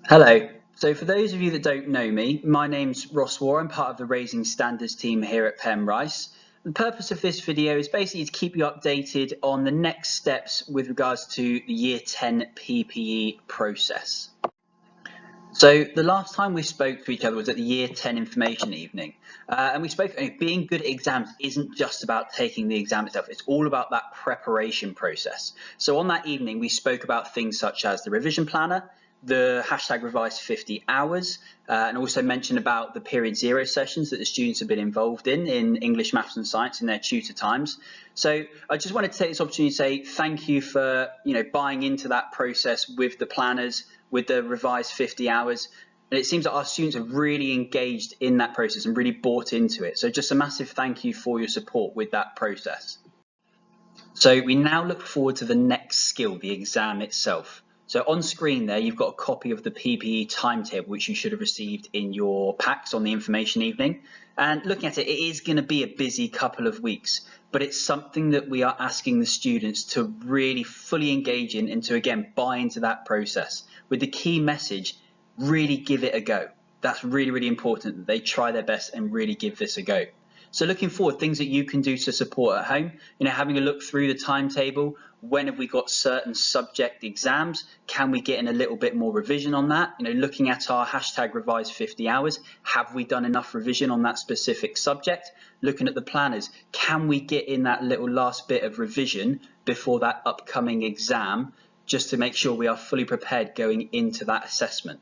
Hello. So for those of you that don't know me, my name's Mr Wara. I'm part of the Raising Standards team here at Penrice. The purpose of this video is basically to keep you updated on the next steps with regards to the Year 10 PPE process. So the last time we spoke to each other was at the Year 10 information evening, and we spoke being good at exams isn't just about taking the exam itself, it's all about that preparation process. So on that evening we spoke about things such as the revision planner, the hashtag revised 50 hours, and also mentioned about the period zero sessions that the students have been involved in English, maths and science in their tutor times. So I just wanted to take this opportunity to say thank you for buying into that process with the planners, with the revised 50 hours. And it seems that our students are really engaged in that process and really bought into it. So just a massive thank you for your support with that process. So we now look forward to the next skill, the exam itself. So on screen there, you've got a copy of the PPE timetable, which you should have received in your packs on the information evening. And looking at it, it is going to be a busy couple of weeks, but it's something that we are asking the students to really fully engage in and to, again, buy into that process. With the key message, really give it a go. That's really, really important that they try their best and really give this a go. So looking forward, things that you can do to support at home, having a look through the timetable. When have we got certain subject exams? Can we get in a little bit more revision on that? Looking at our hashtag revised 50 hours, have we done enough revision on that specific subject? Looking at the planners, can we get in that little last bit of revision before that upcoming exam, just to make sure we are fully prepared going into that assessment?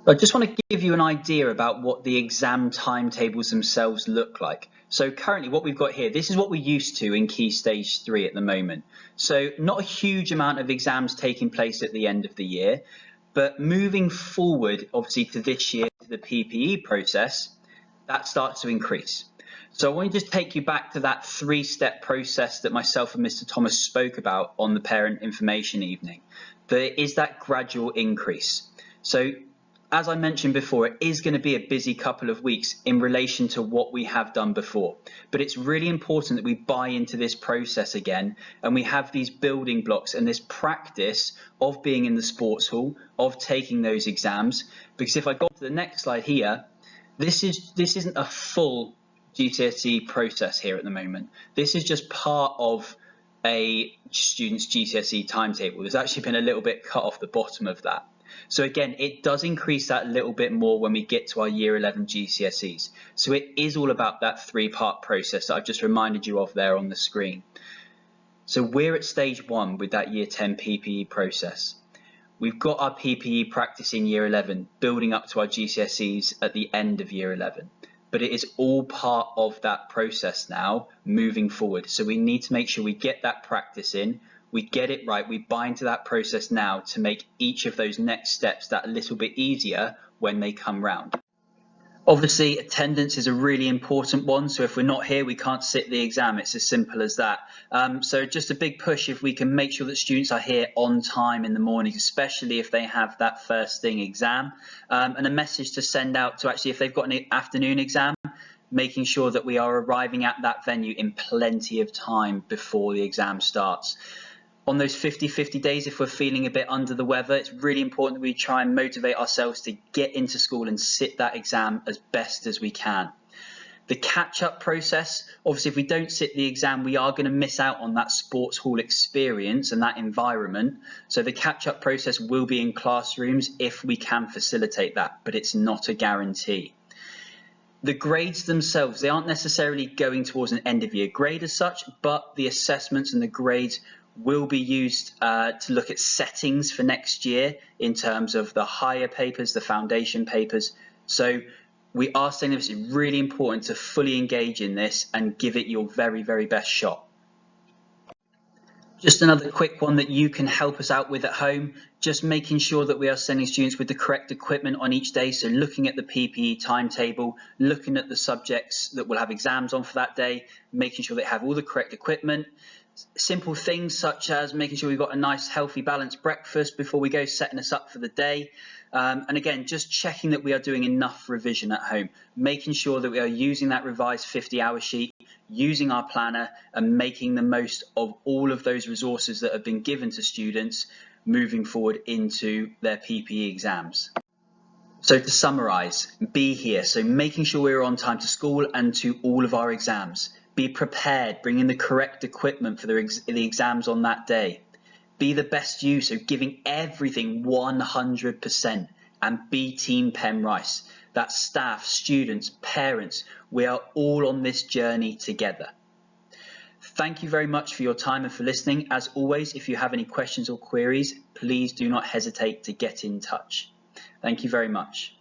I just want to give you an idea about what the exam timetables themselves look like. So currently what we've got here, this is what we're used to in Key Stage 3 at the moment. So not a huge amount of exams taking place at the end of the year, but moving forward, obviously to this year, to the PPE process, that starts to increase. So I want to just take you back to that three-step process that myself and Mr. Thomas spoke about on the parent information evening. There is that gradual increase. So as I mentioned before, it is going to be a busy couple of weeks in relation to what we have done before. But it's really important that we buy into this process again and we have these building blocks and this practice of being in the sports hall, of taking those exams. Because if I go to the next slide here, this isn't a full GCSE process here at the moment. This is just part of a student's GCSE timetable. There's actually been a little bit cut off the bottom of that. So again, it does increase that a little bit more when we get to our Year 11 GCSEs. So it is all about that three-part process that I've just reminded you of there on the screen. So we're at stage 1 with that Year 10 PPE process. We've got our PPE practice in Year 11, building up to our GCSEs at the end of Year 11. But it is all part of that process now moving forward. So we need to make sure we get that practice in, we get it right, we buy into that process now to make each of those next steps that little bit easier when they come round. Obviously, attendance is a really important one. So if we're not here, we can't sit the exam. It's as simple as that. So just a big push if we can make sure that students are here on time in the morning, especially if they have that first thing exam. And a message to send out to actually if they've got an afternoon exam, making sure that we are arriving at that venue in plenty of time before the exam starts. On those 50-50 days, if we're feeling a bit under the weather, it's really important that we try and motivate ourselves to get into school and sit that exam as best as we can. The catch-up process, obviously if we don't sit the exam, we are going to miss out on that sports hall experience and that environment. So the catch-up process will be in classrooms if we can facilitate that, but it's not a guarantee. The grades themselves, they aren't necessarily going towards an end of year grade as such, but the assessments and the grades will be used to look at settings for next year in terms of the higher papers, the foundation papers. So we are saying that it's really important to fully engage in this and give it your very, very best shot. Just another quick one that you can help us out with at home, just making sure that we are sending students with the correct equipment on each day. So looking at the PPE timetable, looking at the subjects that we'll have exams on for that day, making sure they have all the correct equipment. Simple things such as making sure we've got a nice healthy balanced breakfast before we go, setting us up for the day. And again, just checking that we are doing enough revision at home, making sure that we are using that revised 50-hour sheet, using our planner and making the most of all of those resources that have been given to students moving forward into their PPE exams. So to summarise, be here, so making sure we're on time to school and to all of our exams. Be prepared, bring in the correct equipment for the exams on that day. Be the best you, so giving everything 100%, and be Team Penrice. That's staff, students, parents, we are all on this journey together. Thank you very much for your time and for listening. As always, if you have any questions or queries, please do not hesitate to get in touch. Thank you very much.